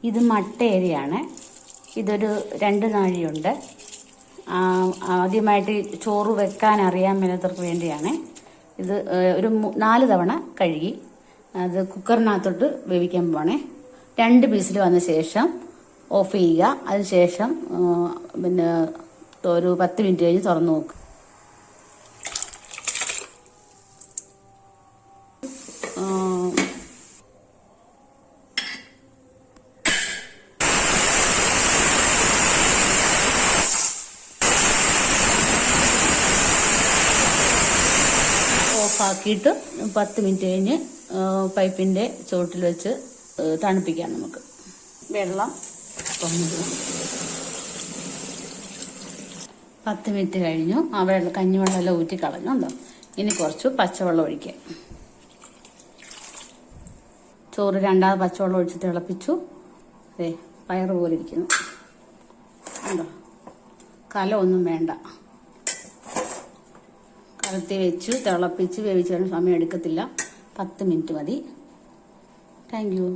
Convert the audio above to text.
ഇത് മട്ടയരിയാണ്. ഇതൊരു 2 നാഴിയുണ്ട്. ആദ്യമായിട്ട് ചോറ് വെക്കാൻ അറിയാൻ മേലാത്തവർക്ക് വേണ്ടിയാണ്. ഇത് ഒരു 4 തവണ കഴുകി അത് കുക്കറിനകത്തോട്ട് വേവിക്കാൻ പോണേ. 2 പീസിൽ വന്ന ശേഷം ഓഫ് ചെയ്യുക. അതിനുശേഷം പിന്നെ ഒരു 10 മിനിറ്റ് കഴിഞ്ഞ് തുറന്നു നോക്കുക. ഓഫാക്കിയിട്ട് 10 മിനിറ്റ് കഴിഞ്ഞ് പൈപ്പിൻ്റെ ചുവട്ടിൽ വെച്ച് തണുപ്പിക്കാം. നമുക്ക് വെള്ളം 10 മിനിറ്റ് കഴിഞ്ഞു. ആ കഞ്ഞിവെള്ളം എല്ലാം ഊറ്റി കളഞ്ഞുണ്ടോ. ഇനി കുറച്ച് പച്ചവെള്ളം ഒഴിക്കാം. ചോറ് 2ാമത് പച്ചവെള്ളം ഒഴിച്ച് തിളപ്പിച്ചു. പയറ് പോലെ ഇരിക്കുന്നു ഉണ്ടോ. കലമൊന്നും വേണ്ട. കലത്തി വെച്ചു തിളപ്പിച്ച് വേവിച്ചു സമയം എടുക്കത്തില്ല. 10 മിനിറ്റ് മതി. Thank you.